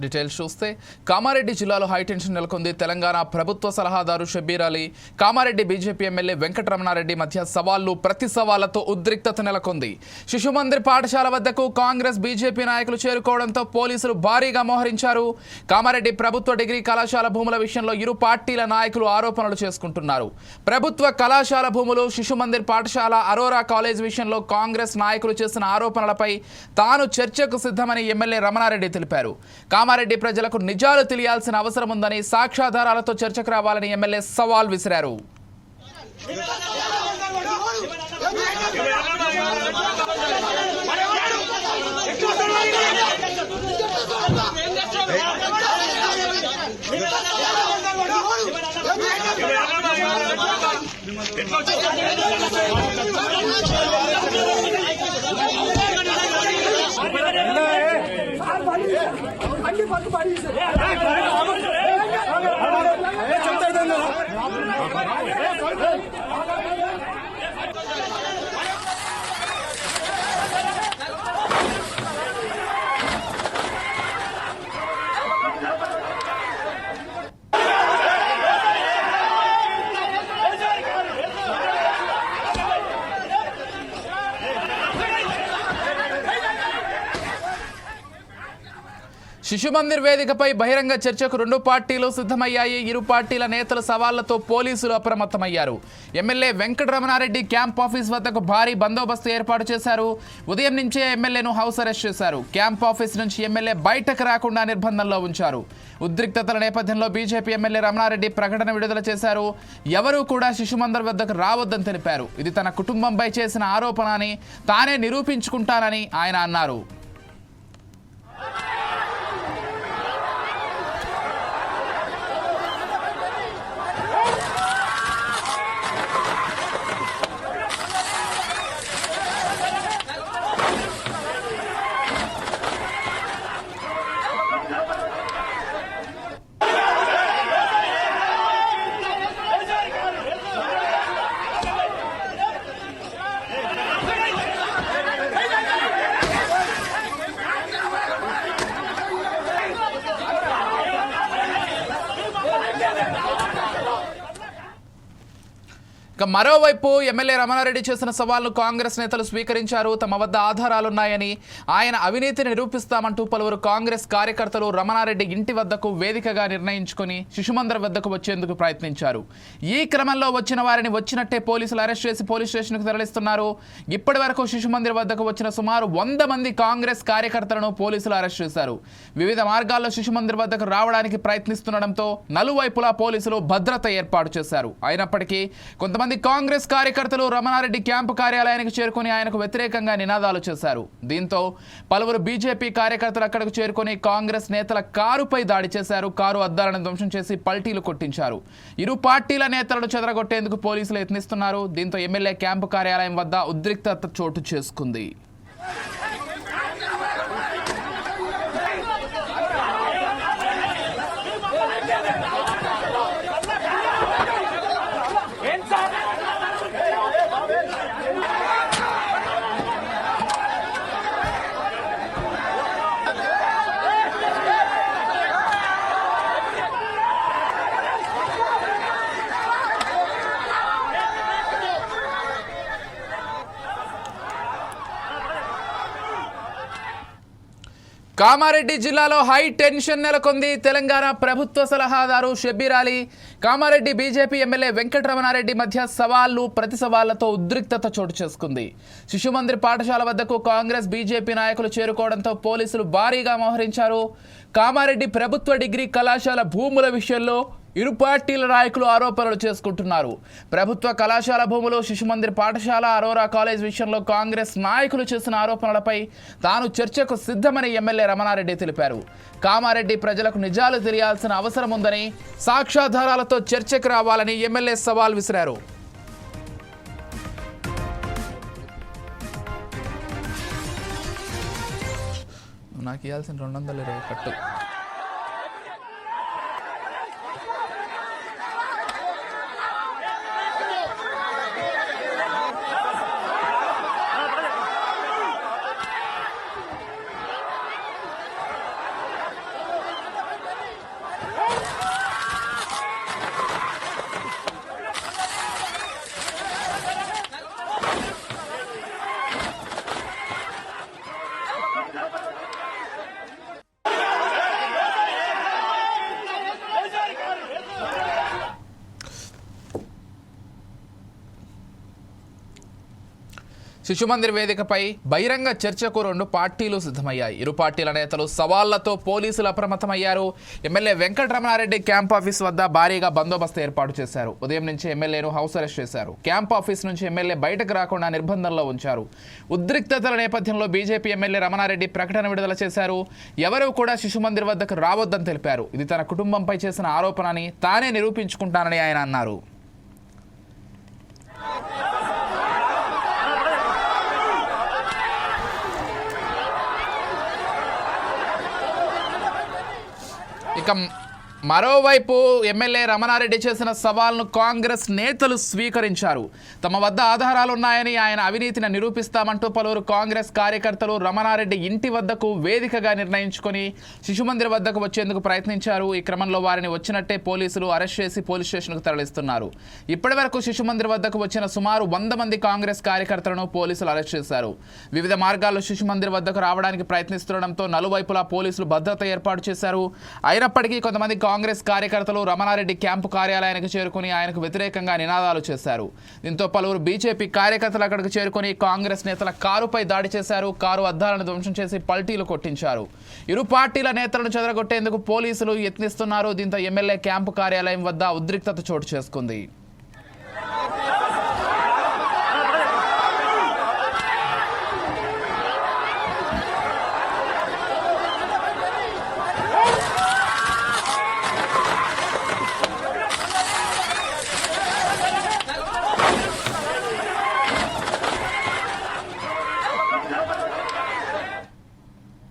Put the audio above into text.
Details చూస్తే కామారెడ్డి జిల్లాలో high tension నెలకొంది. తెలంగాణ ప్రభుత్వ సలహాదారు షబ్బీర్ అలీ, కామారెడ్డి బీజేపీ ఎమ్మెల్యే వెంకటరమణారెడ్డి మధ్య సవాళ్లు ప్రతి సవాళ్లతో ఉద్రిక్తత నెలకొంది. శిశుమందిర్ పాఠశాల వద్దకు కాంగ్రెస్ బీజేపీ నాయకులు చేరుకోవడంతో పోలీసులు భారీగా మోహరించారు. కామారెడ్డి ప్రభుత్వ డిగ్రీ కళాశాల భూముల విషయంలో ఇరు పార్టీల నాయకులు ఆరోపణలు చేసుకుంటున్నారు. ప్రభుత్వ కళాశాల భూములు, శిశుమందిర్ పాఠశాల, అరోరా కాలేజ్ విషయంలో కాంగ్రెస్ నాయకులు చేసిన ఆరోపణలపై తాను చర్చకు సిద్ధమని ఎమ్మెల్యే రమణారెడ్డి తెలిపారు. కామారెడ్డి ప్రజలకు నిజాలు తెలియాల్సిన అవసరం ఉందని, సాక్ష్యాధారాలతో చర్చకు రావాలని ఎమ్మెల్యే సవాల్ విసిరారు. శిశుమందిర్ వేదికపై బహిరంగ చర్చకు రెండు పార్టీలు సిద్ధమయ్యాయి. ఇరు పార్టీల నేతల సవాళ్లతో పోలీసులు అప్రమత్తమయ్యారు. ఎమ్మెల్యే వెంకటరమణారెడ్డి క్యాంప్ ఆఫీస్ వద్దకు భారీ బందోబస్తు ఏర్పాటు చేశారు. ఉదయం నుంచే ఎమ్మెల్యేను హౌస్ అరెస్ట్ చేశారు. క్యాంప్ ఆఫీస్ నుంచి ఎమ్మెల్యే బయటకు రాకుండా నిర్బంధంలో ఉంచారు. ఉద్రిక్తతల నేపథ్యంలో బీజేపీ ఎమ్మెల్యే రమణారెడ్డి ప్రకటన విడుదల చేశారు. ఎవరూ కూడా శిశుమందిర్ వద్దకు రావద్దని తెలిపారు. ఇది తన కుటుంబంపై చేసిన ఆరోపణ అని, తానే నిరూపించుకుంటానని ఆయన అన్నారు. మరోవైపు ఎమ్మెల్యే రమణారెడ్డి చేసిన సవాల్ను కాంగ్రెస్ నేతలు స్వీకరించారు. తమ వద్ద ఆధారాలున్నాయని, ఆయన అవినీతిని నిరూపిస్తామంటూ పలువురు కాంగ్రెస్ కార్యకర్తలు రమణారెడ్డి ఇంటి వద్దకు వేదికగా నిర్ణయించుకుని శిశుమందిర్ వద్దకు వచ్చేందుకు ప్రయత్నించారు. ఈ క్రమంలో వచ్చిన వారిని వచ్చినట్టే పోలీసులు అరెస్ట్ చేసి పోలీస్ స్టేషన్కు తరలిస్తున్నారు. ఇప్పటి వరకు శిశుమందిర్ వద్దకు వచ్చిన సుమారు 100 మంది కాంగ్రెస్ కార్యకర్తలను పోలీసులు అరెస్ట్ చేశారు. వివిధ మార్గాల్లో శిశుమందిర్ వద్దకు రావడానికి ప్రయత్నిస్తుండటంతో నలువైపులా పోలీసులు భద్రత ఏర్పాటు చేశారు. అయినప్పటికీ కొంతమంది కాంగ్రెస్ కార్యకర్తలు రమణారెడ్డి క్యాంపు కార్యాలయానికి చేరుకుని ఆయనకు వ్యతిరేకంగా నినాదాలు చేశారు. దీంతో పలువురు బీజేపీ కార్యకర్తలు అక్కడకు చేరుకుని కాంగ్రెస్ నేతల కారుపై దాడి చేశారు. కారు అద్దాలను ధ్వంసం చేసి పల్టీలు కొట్టించారు. ఇరు పార్టీల నేతలను చెదరగొట్టేందుకు పోలీసులు యత్నిస్తున్నారు. దీంతో ఎమ్మెల్యే క్యాంపు కార్యాలయం వద్ద ఉద్రిక్తత చోటు చేసుకుంది. కామారెడ్డి జిల్లాలో హై టెన్షన్ నెలకొంది. తెలంగాణ ప్రభుత్వ సలహాదారు షబ్బీర్ అలీ, కామారెడ్డి బీజేపీ ఎమ్మెల్యే వెంకటరమణారెడ్డి మధ్య సవాళ్లు ప్రతి సవాళ్లతో ఉద్రిక్తత చోటు చేసుకుంది. శిశుమందిర్ పాఠశాల వద్దకు కాంగ్రెస్ బీజేపీ నాయకులు చేరుకోవడంతో పోలీసులు భారీగా మోహరించారు. కామారెడ్డి ప్రభుత్వ డిగ్రీ కళాశాల భూముల విషయంలో ఇరు పార్టీల నాయకులు ఆరోపణలు చేసుకుంటున్నారు. ప్రభుత్వ కళాశాల భూములు, శిశుమందిర్ పాఠశాల, అరోరా కాలేజ్ విషయంలో కాంగ్రెస్ నాయకులు చేసిన ఆరోపణలపై తాను చర్చకు సిద్ధమని ఎమ్మెల్యే రమణారెడ్డి తెలిపారు. కామారెడ్డి ప్రజలకు నిజాలు తెలియాల్సిన అవసరం ఉందని, సాక్ష్యాధారాలతో చర్చకు రావాలని ఎమ్మెల్యే సవాల్ విసిరారు. నాకు ఇవ్వాల్సిన 220 కట్టు. శిశుమందిర్ వేదికపై బహిరంగ చర్చకు రెండు పార్టీలు సిద్ధమయ్యాయి. ఇరు పార్టీల నేతలు సవాళ్లతో పోలీసులు అప్రమత్తమయ్యారు. ఎమ్మెల్యే వెంకటరమణారెడ్డి క్యాంప్ ఆఫీస్ వద్ద భారీగా బందోబస్తు ఏర్పాటు చేశారు. ఉదయం నుంచి ఎమ్మెల్యేను హౌస్ అరెస్ట్ చేశారు. క్యాంప్ ఆఫీస్ నుంచి ఎమ్మెల్యే బయటకు రాకుండా నిర్బంధంలో ఉంచారు. ఉద్రిక్తతల నేపథ్యంలో బీజేపీ ఎమ్మెల్యే రమణారెడ్డి ప్రకటన విడుదల చేశారు. ఎవరూ కూడా శిశుమందిర్ వద్దకు రావద్దని తెలిపారు. ఇది తన కుటుంబంపై చేసిన ఆరోపణని తానే నిరూపించుకుంటానని ఆయన అన్నారు. ఇక మరోవైపు ఎమ్మెల్యే రమణారెడ్డి చేసిన సవాల్ను కాంగ్రెస్ నేతలు స్వీకరించారు. తమ వద్ద ఆధారాలున్నాయని, ఆయన అవినీతిని నిరూపిస్తామంటూ పలువురు కాంగ్రెస్ కార్యకర్తలు రమణారెడ్డి ఇంటి వద్దకు వేదికగా నిర్ణయించుకొని శిశుమందిర్ వద్దకు వచ్చేందుకు ప్రయత్నించారు. ఈ క్రమంలో వారిని వచ్చినట్టే పోలీసులు అరెస్ట్ చేసి పోలీస్ స్టేషన్కు తరలిస్తున్నారు. ఇప్పటి వరకు శిశుమందిర్ వద్దకు వచ్చిన సుమారు 100 మంది కాంగ్రెస్ కార్యకర్తలను పోలీసులు అరెస్ట్ చేశారు. వివిధ మార్గాల్లో శిశుమందిర్ వద్దకు రావడానికి ప్రయత్నిస్తుండటంతో నలువైపులా పోలీసులు భద్రత ఏర్పాటు చేశారు. అయినప్పటికీ కొంతమంది కాంగ్రెస్ కార్యకర్తలు రమణారెడ్డి క్యాంపు కార్యాలయానికి చేరుకుని ఆయనకు వ్యతిరేకంగా నినాదాలు చేశారు. దీంతో పలువురు బీజేపీ కార్యకర్తలు అక్కడికి చేరుకుని కాంగ్రెస్ నేతల కారుపై దాడి చేశారు. కారు అద్దాలను ధ్వంసం చేసి పల్టీలు కొట్టించారు. ఇరు పార్టీల నేతలను చెదరగొట్టేందుకు పోలీసులు యత్నిస్తున్నారు. దీంతో ఎమ్మెల్యే క్యాంపు కార్యాలయం వద్ద ఉద్రిక్తత చోటు చేసుకుంది.